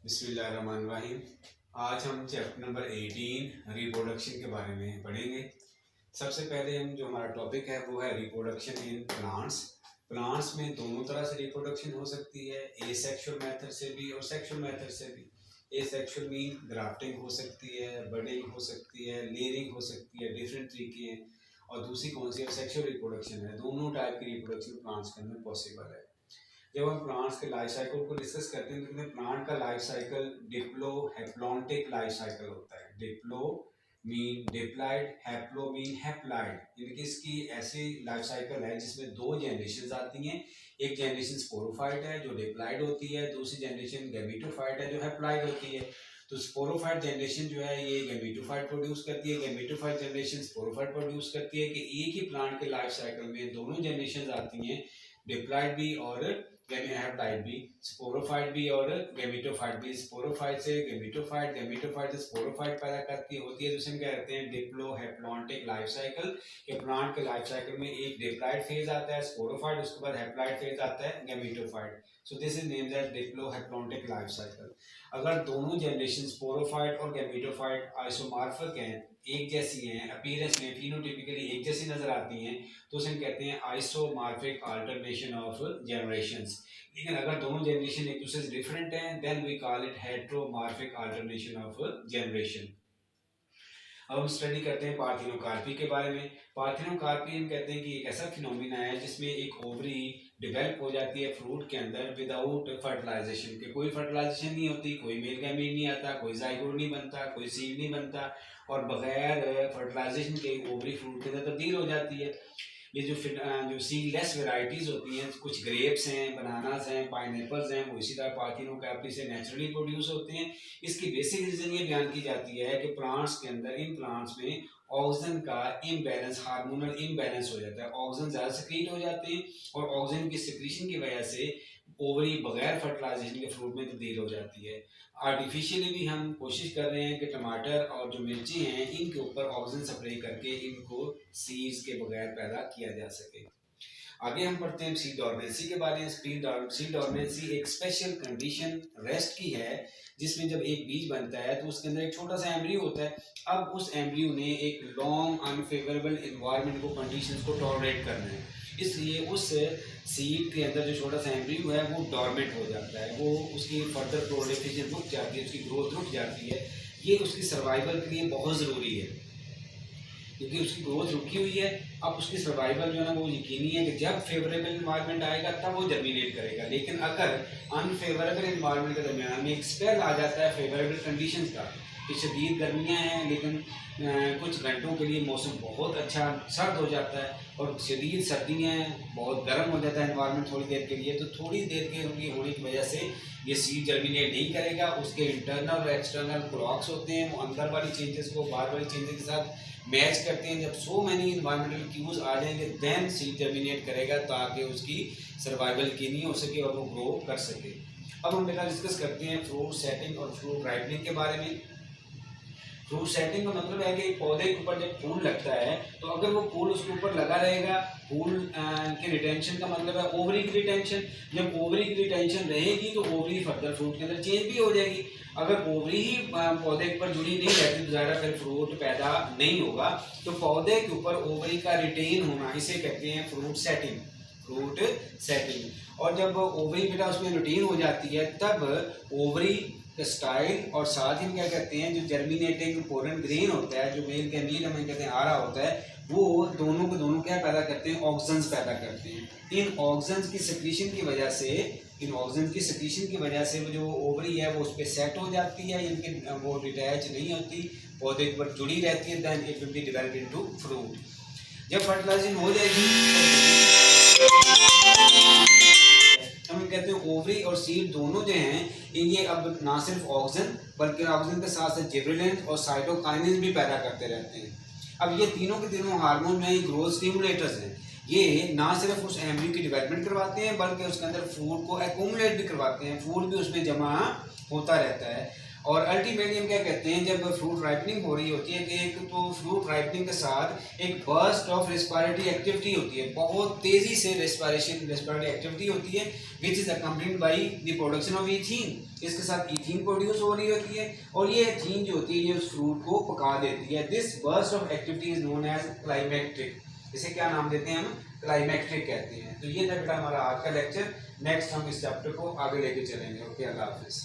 बिस्मिल्लाहिर्रहमानिर्रहीम। आज हम चैप्टर नंबर 18 रिप्रोडक्शन के बारे में पढ़ेंगे। सबसे पहले जो हमारा टॉपिक है वो है रिप्रोडक्शन इन प्लांट्स। प्लांट्स में दोनों तरह से रिप्रोडक्शन हो सकती है, एसेक्सुअल मेथड से भी और सेक्सुअल मेथड से भी। एसेक्सुअल मीन ग्राफ्टिंग हो सकती है, बडिंग हो सकती है, लेयरिंग हो सकती है, डिफरेंट तरीके हैं। और दूसरी कौन सी है, सेक्सुअल रिप्रोडक्शन है। दोनों टाइप की रिप्रोडक्शन प्लांट्स के अंदर पॉसिबल है। जब हम प्लांट्स के लाइफ साइकिल को डिस्कस करते हैं तो प्लांट का life cycle Diplo haplontic life cycle होता है। Diplo mean diploid, haplo mean haploid, यानी इसकी ऐसी लाइफ साइकिल है जिसमें दो जनरेशन आती हैं। एक जनरेशन स्पोरोफाइट है जो डिप्लाइड होती है, दूसरी जनरेशन गैमेटोफाइट है जो हैप्लाइड होती है। तो स्पोरोफाइट जनरेशन जो है ये गैमेटोफाइट प्रोड्यूस करती है, गैमेटोफाइट जनरेशन स्पोरोफाइट प्रोड्यूस करती है। कि एक ही प्लांट के लाइफ साइकिल में दोनों जनरेशन आती हैं, डिप्लाइड भी और हैप्लाइड भी, स्पोरोफाइट भी और गैमेटोफाइट भी। स्पोरोफाइट से गैमेटोफाइट, गैमेटोफाइट से स्पोरोफाइट पैदा करती होती है, जिसे हम कहते हैं डिप्लो हैप्लॉन्टिक लाइफ साइकिल। के प्लांट के लाइफ साइकिल में एक डिप्लाइड फेज आता है स्पोरोफाइट, उसके बाद हैप्लाइड फेज आता है gametophyte. So this is named as diplohaplontic life cycle. अगर दोनों जनरेशन स्पोरोफाइट और गैमेटोफाइट आइसोमॉर्फिक हैं, एक जैसी हैं, अपीयरेंस में फिनोटाइपिकली एक जैसी नजर आती हैं, तो उसे हम कहते हैं आइसोमॉर्फिक अल्टरनेशन ऑफ जनरेशंस। लेकिन अगर दोनों जनरेशन एक दूसरे से डिफरेंट हैं, then we call it heteromorphic alternation of generation. अब हम स्टडी करते हैं पार्थिनोकार्पी के बारे में। पार्थिनोकार्पी हम कहते हैं कि एक ऐसा फिनोमिना है जिसमें एक ओवरी डेवलप हो जाती है फ्रूट के अंदर विदाउट फर्टिलाइजेशन के। कोई फर्टिलाइजेशन नहीं होती, कोई मेल गैमीट नहीं आता, कोई जाइगोट नहीं बनता, कोई सीड नहीं बनता, और बगैर फर्टिलाइजेशन के ओवरी फ्रूट के अंदर तब्दील हो जाती है। ये जो सीडलेस वेराइटीज होती हैं, कुछ ग्रेप्स हैं, बनानास हैं, पाइनएप्पल्स हैं, वो इसी तरह पार्थिनोकार्पी से नेचुरली प्रोड्यूस होते हैं। इसकी बेसिक रीजन ये बयान की जाती है कि प्लांट्स के अंदर, इन प्लांट्स में ऑक्सीजन का इम्बैलेंस, हार्मोनल इम्बैलेंस हो जाता है। ऑक्सीजन ज़्यादा सिक्रीट हो जाते हैं और ऑक्सीजन की सिक्रीशन की वजह से ओवरी बगैर फर्टिलाइजेशन के फ्रूट में तब्दील हो जाती है। आर्टिफिशियली भी हम कोशिश कर रहे हैं कि टमाटर और जो मिर्ची हैं इनके ऊपर ऑक्सीजन स्प्रे करके इनको सीड्स के बगैर पैदा किया जा सके। आगे हम पढ़ते हैं सीड डॉर्मेंसी के बारे में। सीड डॉर्मेंसी एक स्पेशल कंडीशन रेस्ट की है जिसमें जब एक बीज बनता है तो उसके अंदर एक छोटा सा एम्ब्रियो होता है। अब उस एम्ब्रियो ने एक लॉन्ग अनफेवरेबल इन्वायरमेंट को, कंडीशंस को टॉलरेट करना है, इसलिए उस सीड के अंदर जो छोटा सा एम्ब्रियो है वो डॉर्मेंट हो जाता है, वो उसकी फर्दर प्रोलिफरेशन रुक जाती है, उसकी ग्रोथ रुक जाती है। ये उसकी सर्वाइवल के लिए बहुत ज़रूरी है क्योंकि उसकी ग्रोथ रुकी हुई है। अब उसकी सर्वाइवल जो है ना वो यकीनी है कि जब फेवरेबल इन्वायरमेंट आएगा तब वो जर्मिनेट करेगा। लेकिन अगर अनफेवरेबल इन्वायरमेंट के दरमियान में एक स्पेल आ जाता है फेवरेबल कंडीशंस का, कि शदीद गर्मियाँ हैं लेकिन कुछ घंटों के लिए मौसम बहुत अच्छा सर्द हो जाता है, और शदीद सर्दियाँ हैं, बहुत गर्म हो जाता है इन्वायरमेंट थोड़ी देर के लिए, तो थोड़ी देर के उनकी होने की वजह से ये सीड जर्मिनेट नहीं करेगा। उसके इंटरनल और एक्सटर्नल क्लॉक्स होते हैं, वो अंदर वाली चेंजेस को बाहर वाली चेंजेस के साथ मैच करते हैं। जब सो मैनी इन्वायरमेंटल क्यूज आ जाएंगे देन सीड जर्मिनेट करेगा, ताकि उसकी सर्वाइवल की नहीं हो सके और वो ग्रो कर सके। अब हम बेटा डिस्कस करते हैं फ्रूट सेटिंग और फ्रूट राइपनिंग के बारे में। फ्रूट सेटिंग का मतलब है कि पौधे के ऊपर जब फूल लगता है तो अगर वो फूल उसके ऊपर लगा रहेगा, फूल के रिटेंशन का मतलब है ओवरी की रिटेंशन। जब ओवरी की रिटेंशन रहेगी तो ओवरी फर्दर फ्रूट के अंदर चेंज भी हो जाएगी। अगर ओवरी ही पौधे के ऊपर जुड़ी नहीं रहती तो ज़्यादा फिर फ्रूट पैदा नहीं होगा। तो पौधे के ऊपर ओवरी का रिटेन होना, इसे कहते हैं फ्रूट सेटिंग। Fruit setting. और जब ओवरी बेटा उसमें रिटेन हो जाती है तब ओवरी स्टाइल और साथ ही क्या कहते हैं जो जर्मिनेटिंग पोलन ग्रेन होता है, जो मेल गैमीट हमें कहते हैं आ रहा होता है, वो दोनों को दोनों क्या पैदा करते हैं, ऑक्सीजन पैदा करते हैं। इन ऑक्सीजन की सिक्रीशन की वजह से, वो जो ओवरी है वो उस पर सेट हो जाती है, इनके वो डिटैच नहीं होती, पौधे के ऊपर जुड़ी रहती है, then it will be developed into fruit. जब फर्टिलाइजेशन हो जाएगी हम कहते हैं ओवरी और सीड दोनों जो हैं ये अब ना सिर्फ ऑक्सीजन बल्कि ऑक्सीजन के साथ साथ जिबरेलिन और साइटोकाइनिन भी पैदा करते रहते हैं। अब ये तीनों के तीनों हार्मोन में ग्रोथ स्टिमुलेटर्स हैं। ये ना सिर्फ उस एम्ब्रियो की डेवलपमेंट करवाते हैं बल्कि उसके अंदर फूड को एक्यूमुलेट भी करवाते हैं, फूड भी उसमें जमा होता रहता है। और अल्टीमेटली हम क्या कहते हैं, जब फ्रूट राइपनिंग हो रही होती है कि एक तो फ्रूट राइपनिंग के साथ एक बर्स्ट ऑफ रेस्पिरेटरी एक्टिविटी होती है, बहुत तेजी से रेस्पिरेटरी एक्टिविटी होती है, which is accompanied by the production of ethene. इसके साथ ईथीन प्रोड्यूस हो रही होती है और ये ईथीन जो होती है ये उस फ्रूट को पका देती है। This burst of activity is known as climacteric. इसे क्या नाम देते हैं हम, क्लाइमेक्ट्रिक कहते हैं। तो ये था बेटा हमारा आज का लेक्चर। नेक्स्ट हम इस चैप्टर को आगे लेके चलेंगे। ओके, अल्लाह हाफिज।